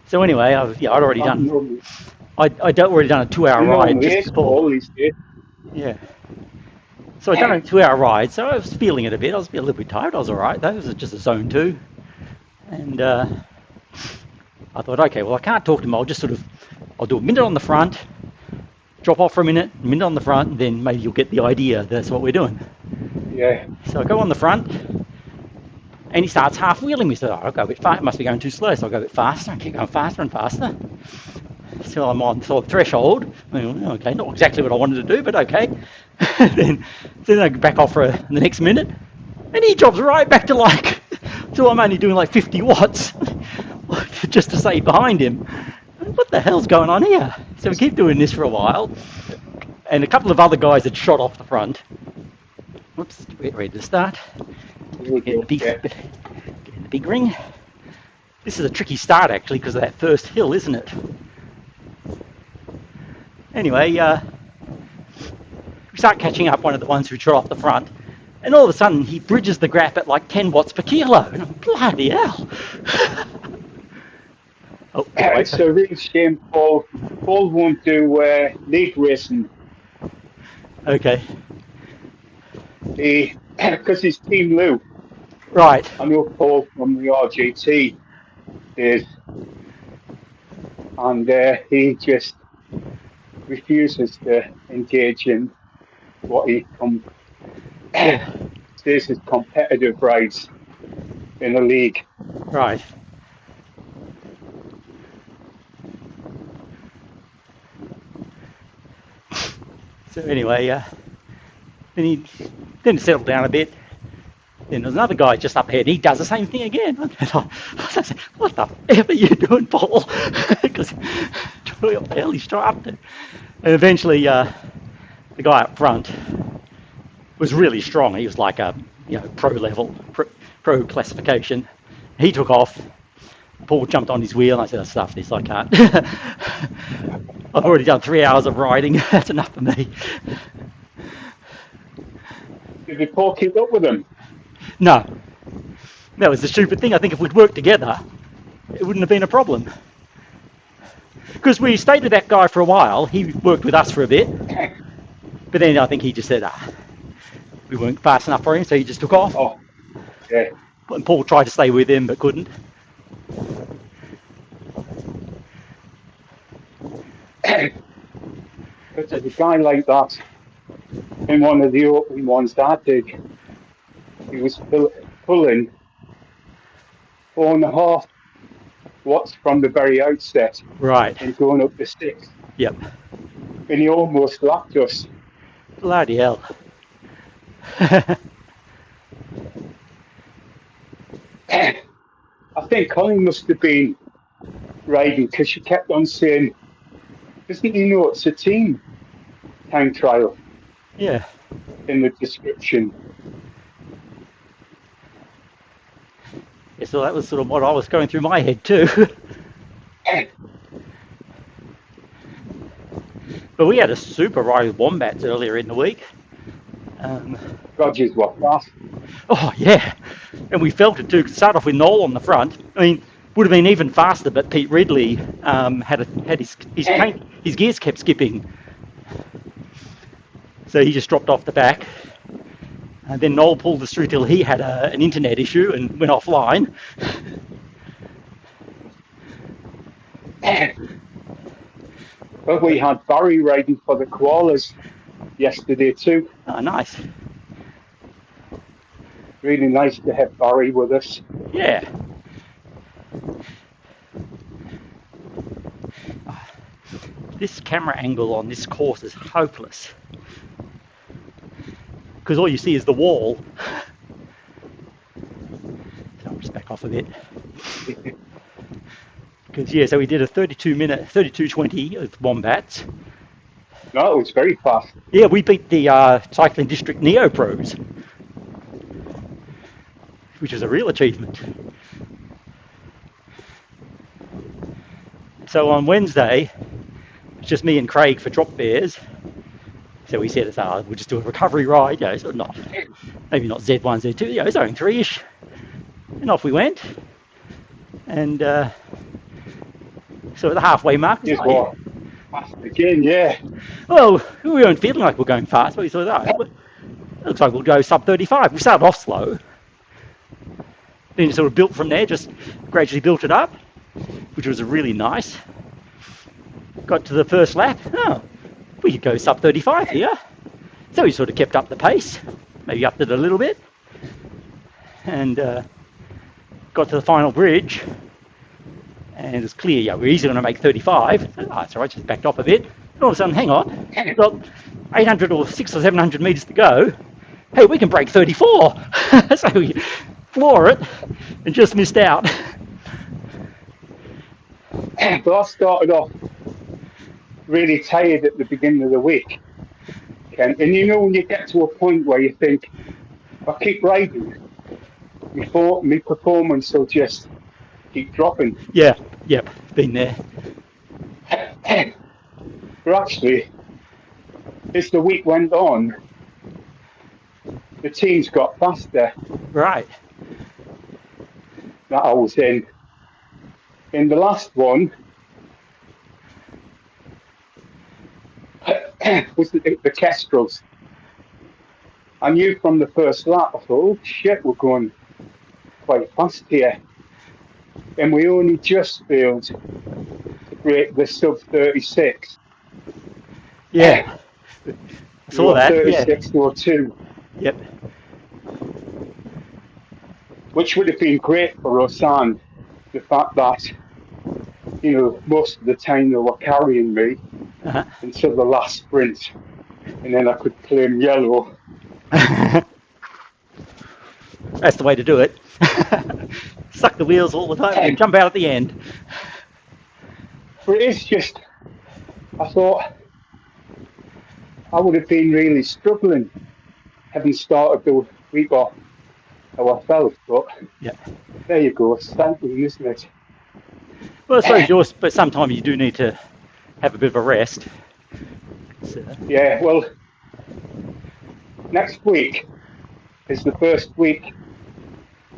So anyway, I'd already I'm done. normally, I'd already done a 2 hour I'm ride normally just ace before. all these days. Yeah. So I'd done a 2 hour ride, so I was feeling it a bit. I was a little bit tired. I was all right. That was just a zone two, and I thought, okay, well, I can't talk to him. I'll do a minute on the front, drop off for a minute on the front, and then maybe you'll get the idea that's what we're doing. Yeah. So I go on the front, and he starts half wheeling me. So I'll go a bit fast. Must be going too slow. So I'll go a bit faster. I keep going faster and faster. So I'm on sort of threshold. Okay, not exactly what I wanted to do, but okay. then I back off for the next minute, and he drops right back to like, till I'm only doing like 50 watts, just to stay behind him. What the hell's going on here? So we keep doing this for a while, and a couple of other guys had shot off the front. Whoops, we're ready to start. Here we Get in go. Yeah. the big ring. This is a tricky start actually because of that first hill, isn't it? Anyway, we start catching up one of the ones who shot off the front, and all of a sudden he bridges the graph at like 10 watts per kilo. And I'm bloody hell. Oh, get away. It's a real shame Paul won't do league racing. Okay. Because he's Team Lou. Right. I know Paul from the RGT days, and he just refuses to engage in what he Yeah. says is competitive rights in a league. Right. So anyway, then he then settled down a bit. Then there's another guy just up here, and he does the same thing again. And I said, "What the hell are you doing, Paul?" Because what the hell he's trying to. And eventually, the guy up front was really strong. He was like a pro level, pro classification. He took off. Paul jumped on his wheel, and I said, "Stuff this, I can't. I've already done 3 hours of riding. That's enough for me." Did Paul keep up with him? No, that was the stupid thing. I think if we'd worked together, it wouldn't have been a problem. Because we stayed with that guy for a while. He worked with us for a bit, but then I think he just said, we weren't fast enough for him, so he just took off. Oh, yeah. And Paul tried to stay with him, but couldn't. But there's a guy like that in one of the opening ones that I did. He was pulling 4.5 watts from the very outset Right. and going up to 6. Yep. And he almost lapped us. Bloody hell. I think Colin must have been riding because she kept on saying, doesn't he know it's a team time trial Yeah. in the description? Yeah, so that was sort of what I was going through my head too. But we had a super ride with wombats earlier in the week. Rogers was fast. Oh yeah, and we felt it too. Start off with Noel on the front. I mean, would have been even faster, but Pete Ridley had his gears kept skipping, so he just dropped off the back. And then Noel pulled us through till he had an internet issue and went offline. But we had Barry riding for the koalas yesterday too. Oh, nice. Really nice to have Barry with us. Yeah. This camera angle on this course is hopeless. Because all you see is the wall. So I'll just back off a bit. Because yeah, so we did a 32:20 of wombats. No, it was very fast. Yeah, we beat the Cycling District Neo Pros, which is a real achievement. So on Wednesday, it's just me and Craig for drop bears. So we said, we'll just do a recovery ride, so not, maybe not Z1, Z2, zone 3-ish. And off we went. And So at the halfway mark, it's Just like, what? Fast again, yeah. well, we weren't feeling like we're going fast, but we thought, oh, it looks like we'll go sub 35. We started off slow, then it sort of built from there, just gradually built it up, which was really nice. Got to the first lap, oh, we could go sub 35 here. So we sort of kept up the pace, maybe upped it a little bit, and got to the final bridge, and it was clear, yeah, we're easily going to make 35. Oh, that's all right, just backed off a bit. And all of a sudden, hang on, we've got 800 or 600 or 700 metres to go. Hey, we can break 34. So we floor it and just missed out. But I started off really tired at the beginning of the week, Ken. And you know, when you get to a point where you think, if I keep riding, my performance will just keep dropping. Yeah, yep, been there. But actually, as the week went on, the teams got faster Right. that I was in. In the last one was the Kestrels. I knew from the first lap, I thought, oh shit, we're going quite fast here. And we only just failed to break the sub 36. Yeah, We saw were that, yeah. 36.02, Yep. which would have been great for us. And the fact that, you know, most of the time they were carrying me Uh-huh. until the last sprint. And then I could claim yellow. That's the way to do it. Suck the wheels all the time and jump out at the end. But it's just, I thought I would have been really struggling having started the week off how I felt. But Yeah. there you go, cycling, isn't it? Well, I suppose yours, but sometimes you do need to have a bit of a rest. So, Yeah, well, next week is the first week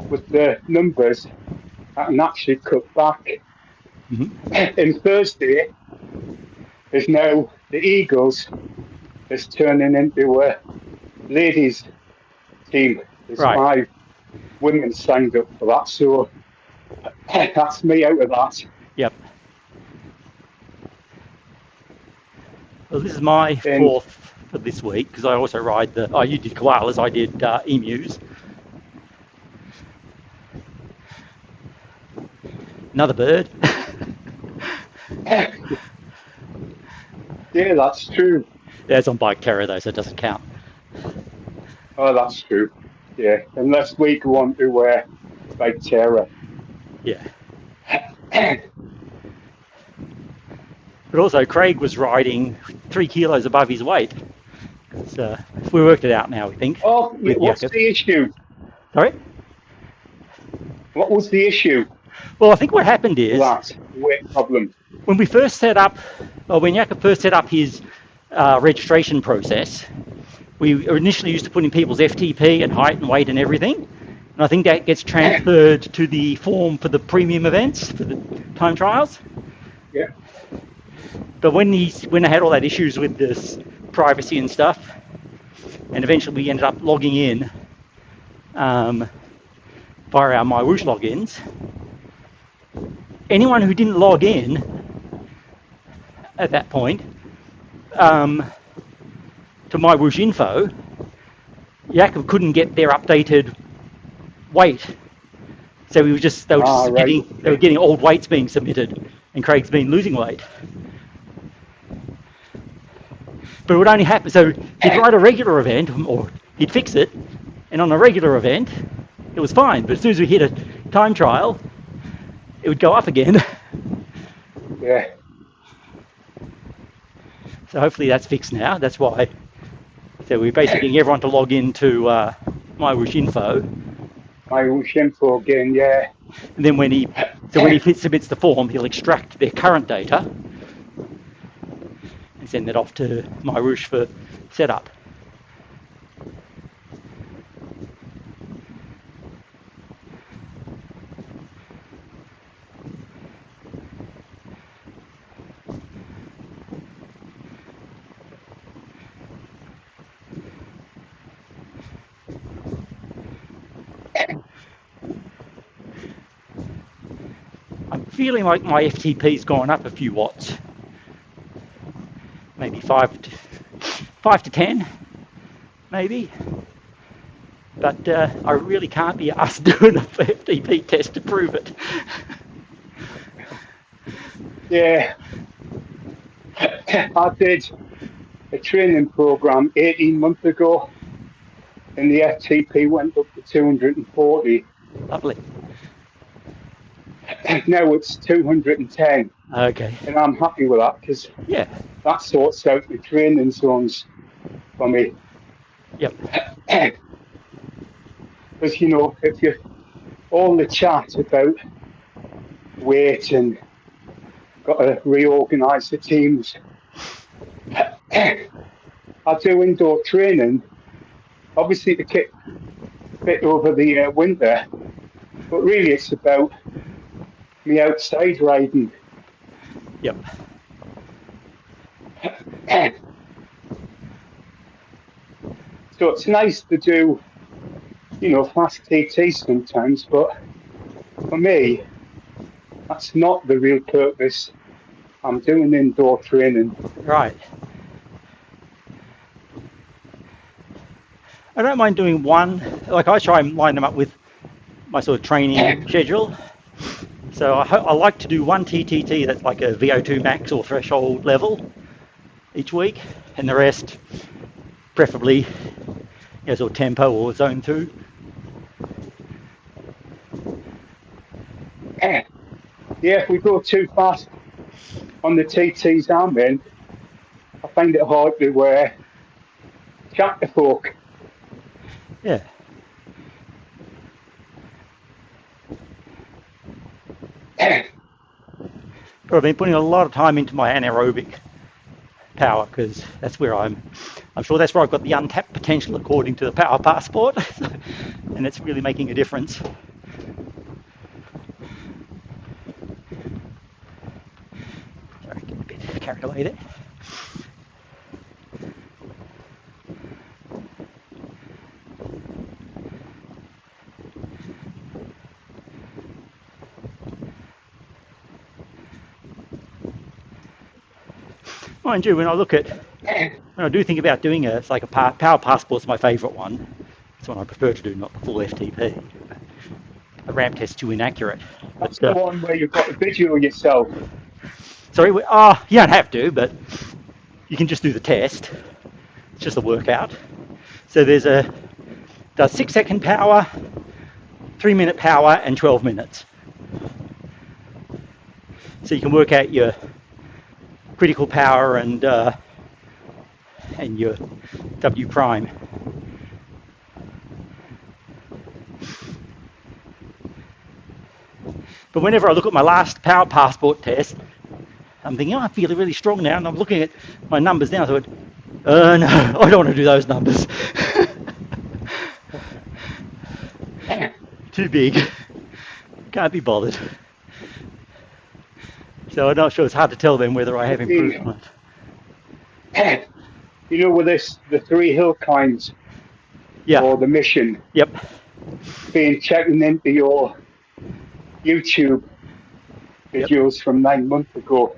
with the numbers I can actually cut back. And Thursday is now the Eagles is turning into a ladies team. There's right. 5 women signed up for that, so that's me out of that. Yep. Well, this is my And fourth for this week because I also ride the. Oh, you did koalas. I did emus. Another bird. yeah, that's true. Yeah, it's on bike terror though, so it doesn't count. Oh, that's true. Yeah, unless we go on to Bike Terror. Yeah. But also, Craig was riding 3 kilos above his weight. So we worked it out now, we think, Oh, with what's Jakob. the issue? Sorry? What was the issue Well, I think what happened with is that weight problem? when we first set up, or when Jakob first set up his registration process, we initially used to put in people's FTP and height and weight and everything. And I think that gets transferred to the form for the premium events, for the time trials. Yeah. But when I had all that issues with this privacy and stuff, and eventually we ended up logging in via our MyWhoosh logins, anyone who didn't log in at that point to MyWhoosh info, Jakob couldn't get their updated weight. So they were just Right. they were getting old weights being submitted, and Craig's been losing weight. But it would only happen, so he'd ride a regular event, or he'd fix it, and on a regular event, it was fine. But as soon as we hit a time trial, it would go up again. Yeah. So hopefully that's fixed now. That's why. So we're basically getting everyone to log into MyWhoosh info. MyWhoosh info again, yeah. And then when he submits the form, he'll extract their current data and send that off to MyWhoosh for setup. feeling like my FTP's gone up a few watts, maybe 5 to 10, maybe. But I really can't be asked doing a FTP test to prove it. Yeah, I did a training program 18 months ago, and the FTP went up to 240. Lovely. Now it's 210, Okay. and I'm happy with that because Yeah. that sorts out the training zones for me. Yep. Because, you know, if you all the chat about weight and got to reorganize the teams, I do indoor training, obviously to keep fit over the winter, but really it's about me outside riding. Yep. So it's nice to do, you know, fast TT sometimes, but for me, that's not the real purpose. I'm doing indoor training. Right. I don't mind doing one. Like I try and line them up with my sort of training schedule. So I like to do one TTT that's like a VO2 max or threshold level each week, and the rest preferably sort of tempo or zone 2. Yeah, if we go too fast on the TTs I'm in, I find it hard to chat to folk. Yeah. But I've been putting a lot of time into my anaerobic power because that's where I'm sure that's where I've got the untapped potential according to the power passport, and it's really making a difference. Sorry, getting a bit carried away there. Mind you, when I do think about doing it's like a power passport's my favourite one. It's one I prefer to do, not the full FTP. A ramp test's too inaccurate. That's the one where you've got to video yourself. Sorry, you don't have to, but you can just do the test. It's just a workout. So does 6-second power, 3-minute power, and 12 minutes. So you can work out your critical power and your W prime. But whenever I look at my last power passport test, I'm thinking, I'm feeling really strong now, and I'm looking at my numbers now. I thought, no, I don't want to do those numbers. Too big. Can't be bothered. So I'm not sure. It's hard to tell then whether I have improved or not. You know, with the 3 hill climbs, or the mission, being checking into your YouTube videos from 9 months ago,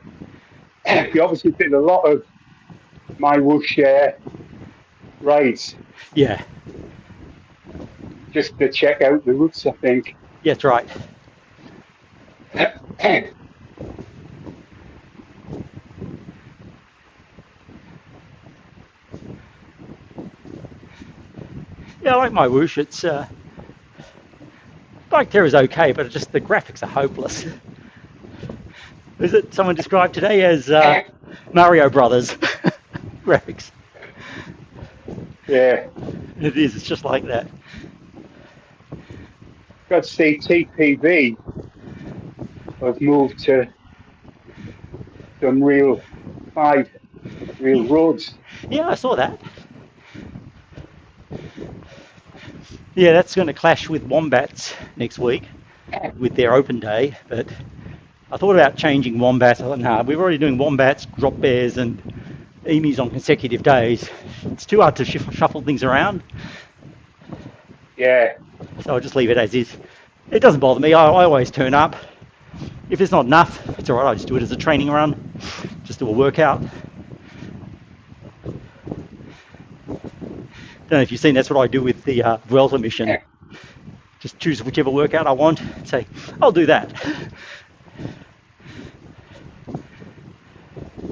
you obviously did a lot of MyWhoosh rides. Yeah. Just to check out the routes, I think. Yeah, that's right. Yeah, I like MyWhoosh. It's Bike Terror is okay, but just the graphics are hopeless. Is it someone described today as Mario Brothers graphics? Yeah. It is. It's just like that. Got to see TPV have moved to some real roads. Yeah, I saw that. Yeah, that's going to clash with Wombats next week with their open day. But I thought about changing Wombats. I thought, nah, we're already doing Wombats, Drop Bears, and Emus on consecutive days. It's too hard to shuffle things around. Yeah. So I'll just leave it as is. It doesn't bother me. I always turn up. If it's not enough, it's all right. I just do it as a training run, just do a workout. Don't know if you've seen, that's what I do with the Vuelta mission. Just choose whichever workout I want, say, I'll do that.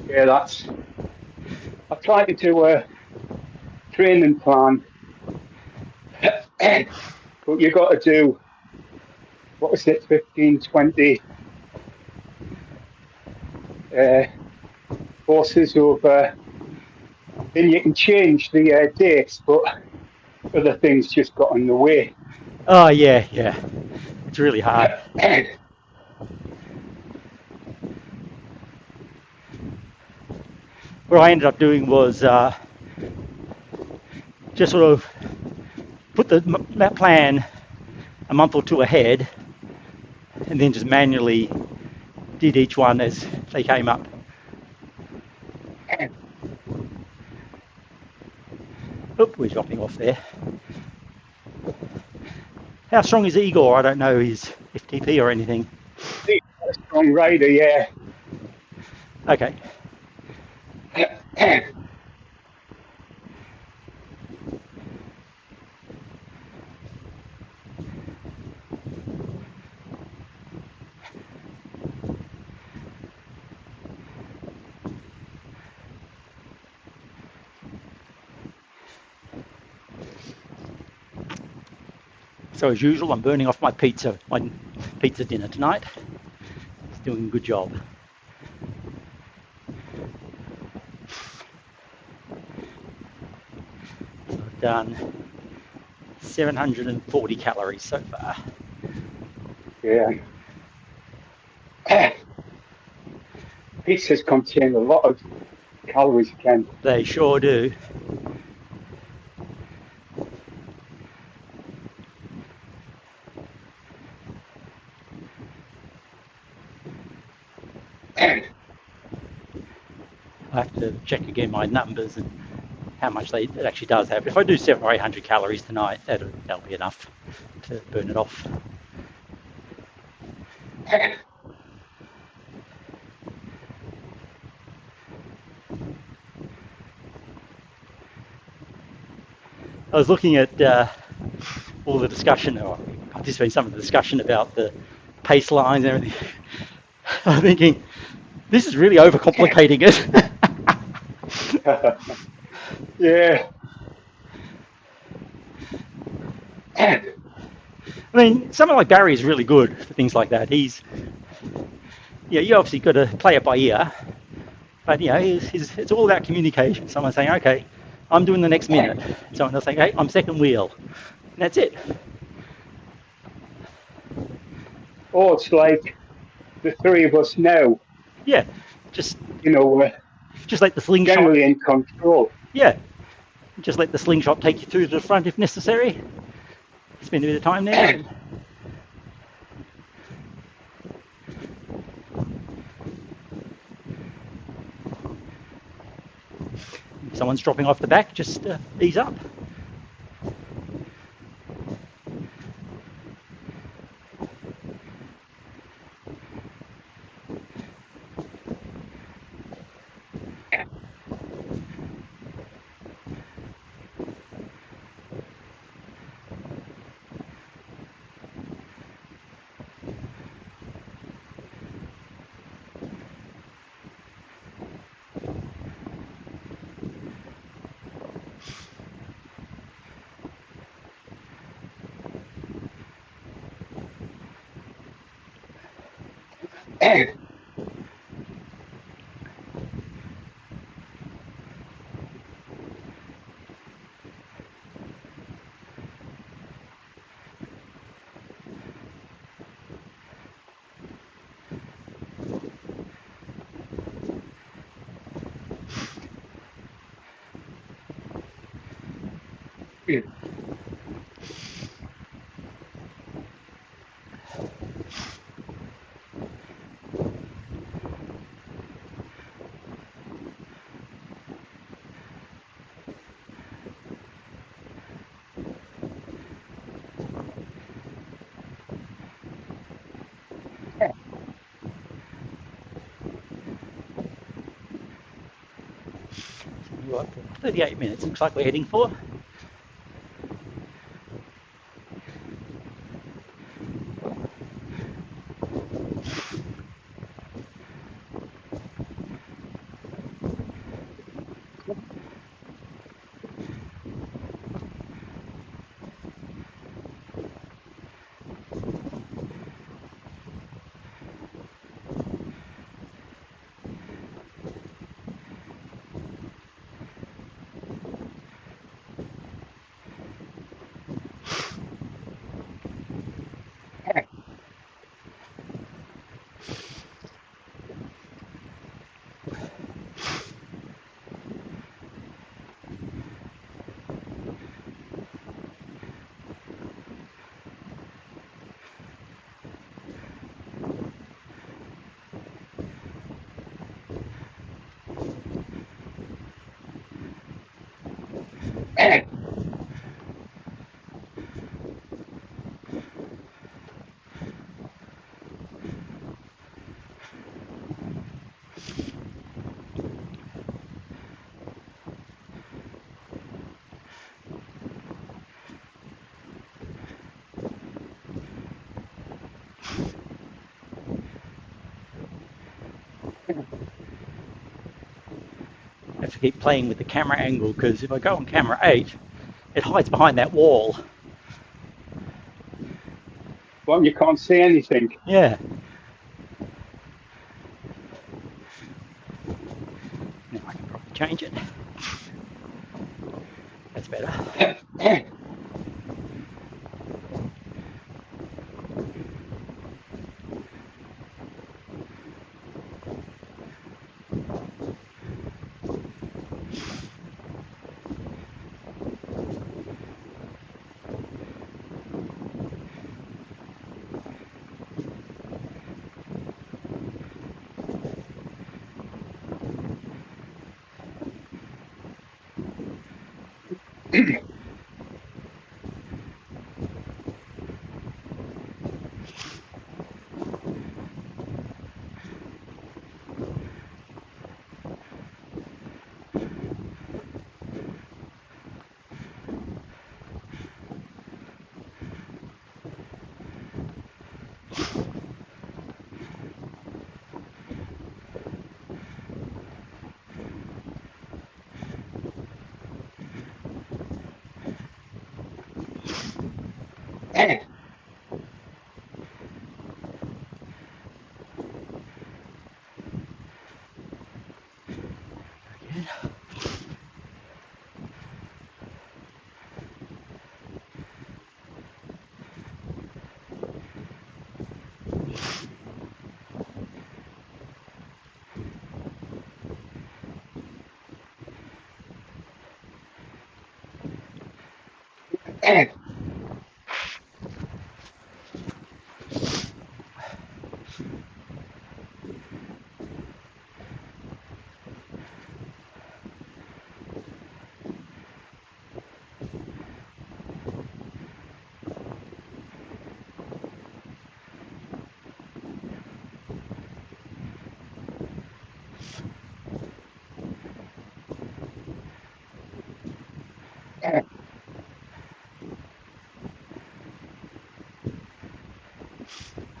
Yeah, that's. I try to do a training plan, but you got to do, what was it, 15, 20 courses over, and you can change the dates, but other things just got in the way. Oh, yeah, it's really hard. What I ended up doing was just sort of put that plan a month or two ahead, and then just manually did each one as they came up. Oop, we're dropping off there. How strong is Igor? I don't know his FTP or anything. He's a strong rider, yeah. Okay. So as usual, I'm burning off my pizza dinner tonight. It's doing a good job. So I've done 740 calories so far. Yeah. Pizzas contain a lot of calories, Ken. They sure do. I have to check again my numbers and how much it actually does have. If I do 700 or 800 calories tonight, that'll be enough to burn it off. I was looking at all the discussion, or participating in some of the discussion about the pace lines and everything. I'm thinking, this is really overcomplicating it. Yeah. I mean, someone like Barry is really good for things like that. You obviously got to play it by ear, but it's all about communication. Someone saying, okay, I'm doing the next minute. Someone else saying, hey, I'm second wheel. And that's it. Oh, it's like the three of us now, Yeah, just let the slingshot. generally in control. Yeah, just let the slingshot take you through to the front if necessary. Spend a bit of time there. And if someone's dropping off the back, just ease up. Right, 38 minutes looks like we're heading for. I have to keep playing with the camera angle because if I go on camera 8, it hides behind that wall. Well, you can't see anything. Yeah. Now I can probably change it. That's better.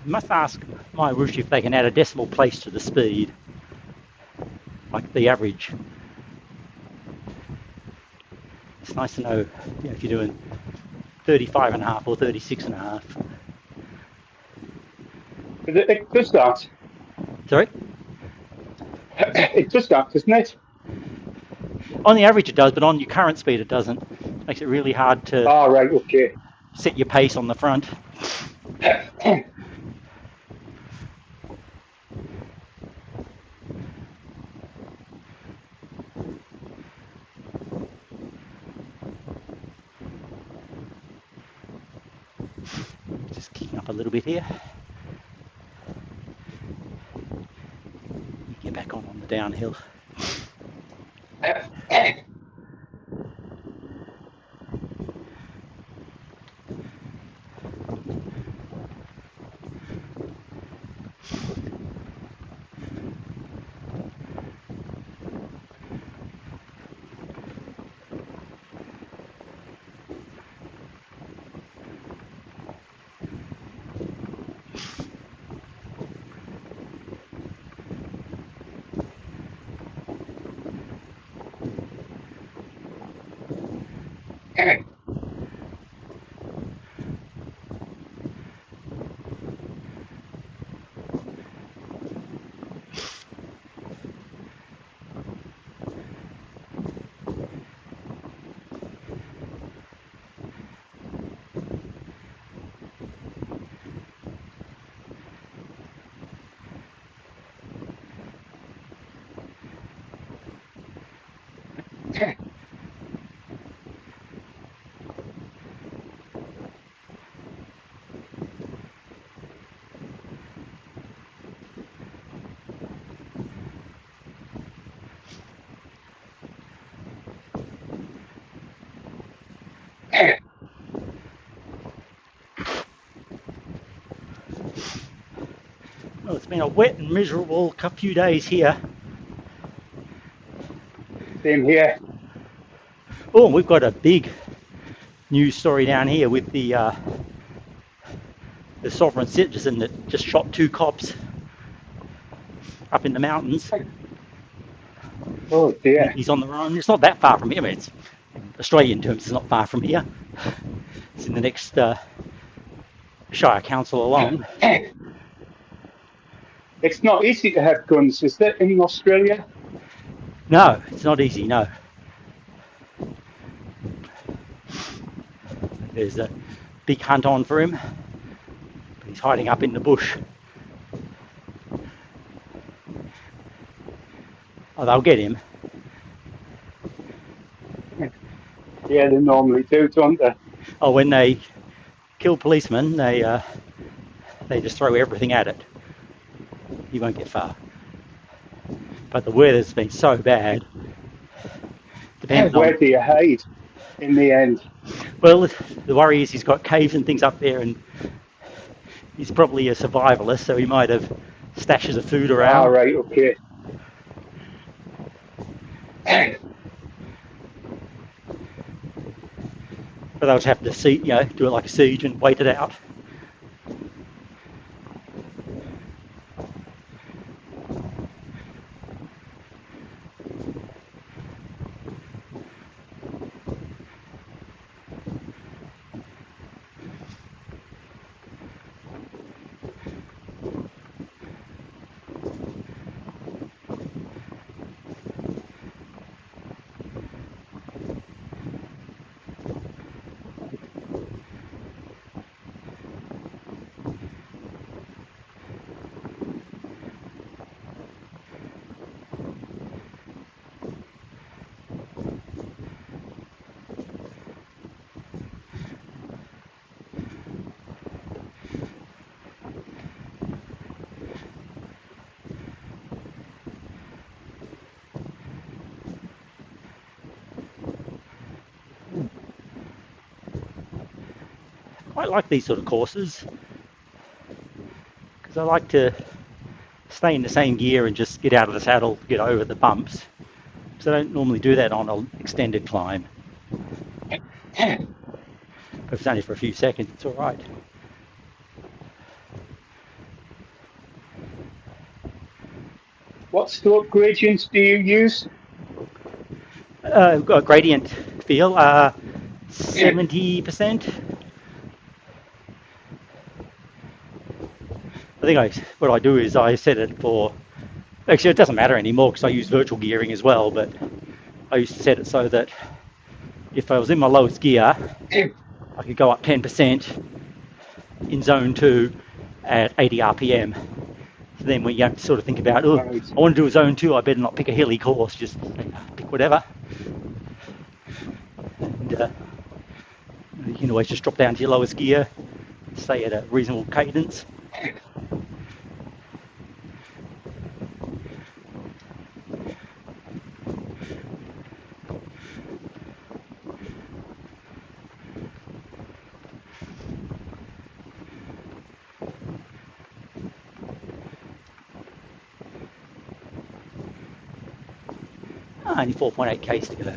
I must ask MyWhoosh if they can add a decimal place to the speed, like the average. It's nice to know, if you're doing 35.5 or 36.5. It does that. Sorry? It does that, doesn't it? On the average it does, but on your current speed it doesn't. It makes it really hard to Ah, right, okay. set your pace on the front. Just kicking up a little bit here. Get back on the downhill. Well, it's been a wet and miserable few days here. Same here. Oh, we've got a big news story down here with the sovereign citizen that just shot 2 cops up in the mountains. Oh dear. He's on the run. It's not that far from here. I mean, it's Australian terms, it's not far from here. It's in the next Shire Council along. It's not easy to have guns, is it, in Australia? No, it's not easy, no. There's a big hunt on for him. He's hiding up in the bush. Oh, they'll get him. Yeah, they normally do, don't they? Oh, when they kill policemen, they just throw everything at it. He won't get far. But the weather's been so bad. Depending on. Where do you hide in the end? Well, the worry is he's got caves and things up there, and he's probably a survivalist, so he might have stashes of food around. Right, okay. But they'll just have to do it like a siege and wait it out. I like these sort of courses because I like to stay in the same gear and just get out of the saddle, get over the bumps. So I don't normally do that on an extended climb. But if it's only for a few seconds, it's all right. What slope gradients do you use? We've got a gradient feel, 70%. What I do is I set it for. Actually, it doesn't matter anymore because I use virtual gearing as well. But I used to set it so that if I was in my lowest gear, I could go up 10% in zone 2 at 80 RPM. So then when you have to sort of think about, I want to do a zone 2, I better not pick a hilly course, just pick whatever. And you can always just drop down to your lowest gear, stay at a reasonable cadence. Only 4.8 k's to go.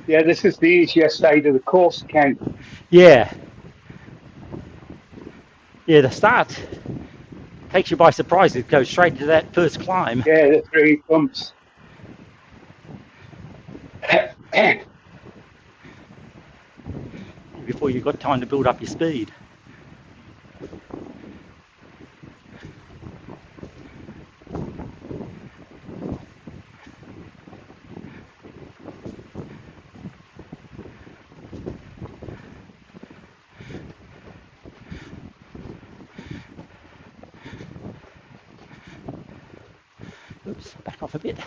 Yeah, this is the easiest side of the course, Ken. Yeah. Yeah, the start takes you by surprise. It goes straight into that first climb. Yeah, the 3 bumps. Before you've got time to build up your speed. Oops, back off a bit.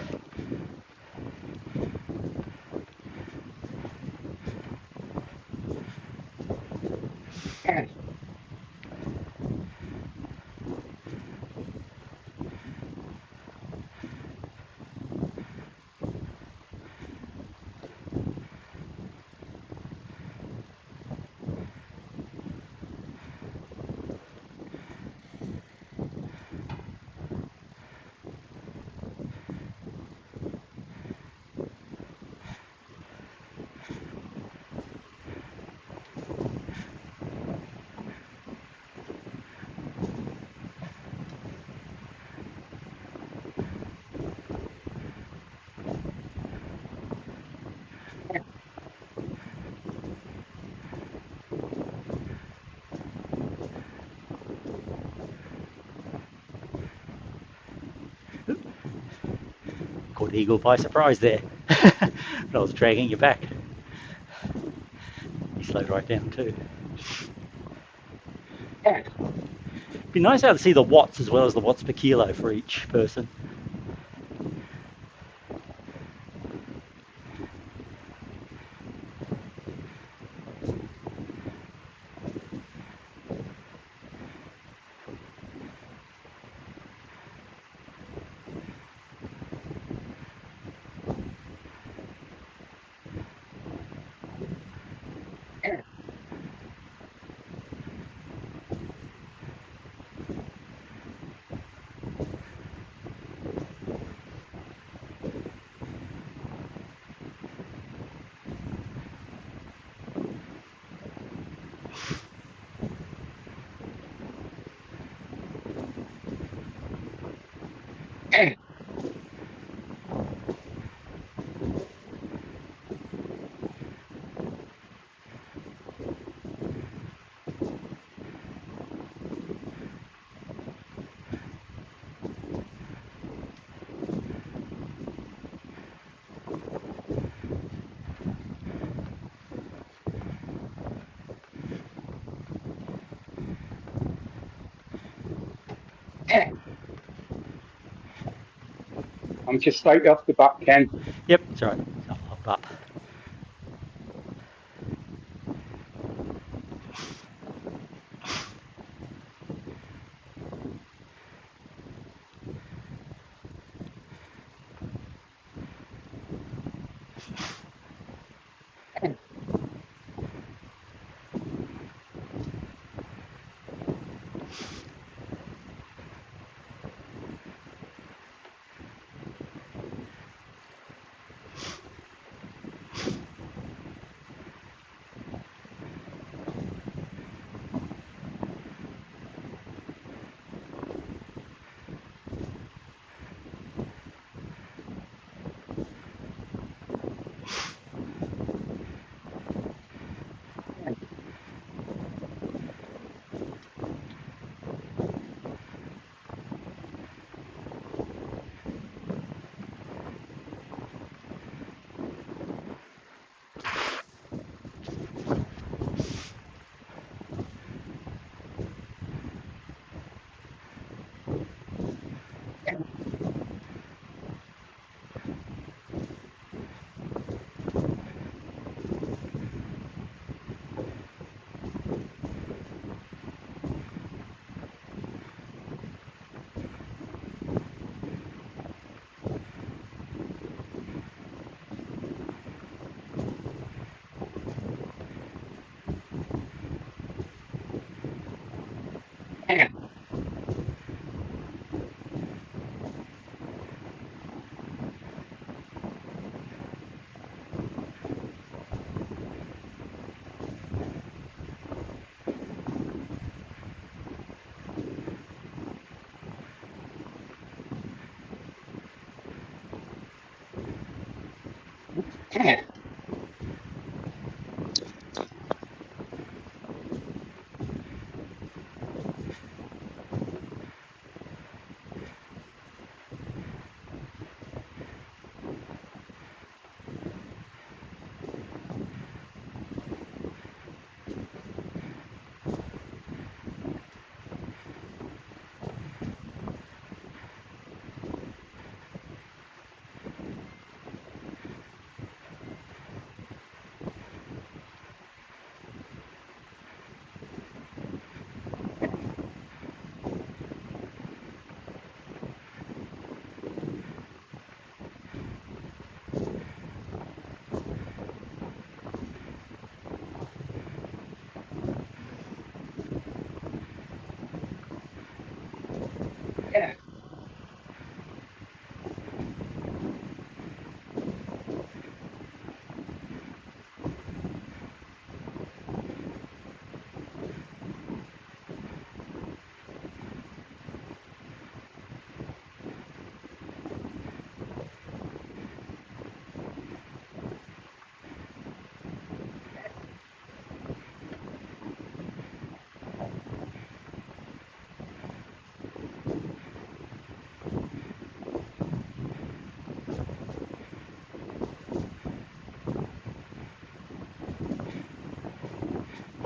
Caught the eagle by surprise there. I was dragging you back. He slowed right down too. Be nice how to see the watts as well as the watts per kilo for each person. I'm just slightly off the back, Ken. Yep, it's all right. I'll pop up.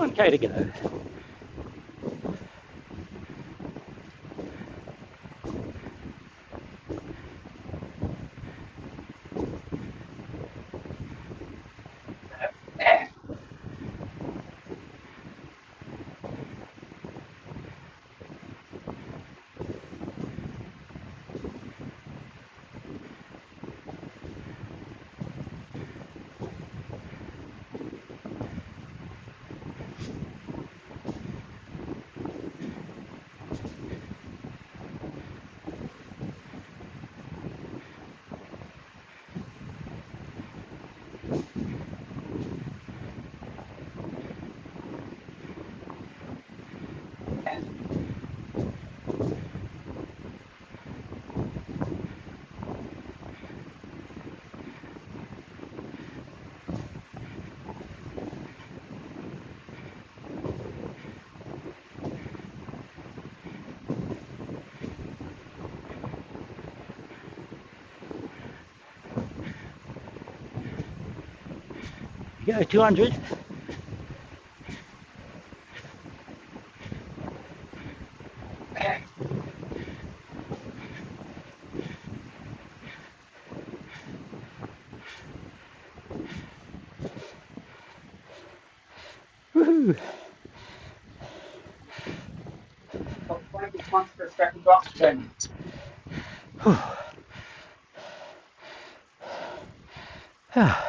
One K to go. Go 200. Woohoo! Got 20 points per second oxygen. Ah.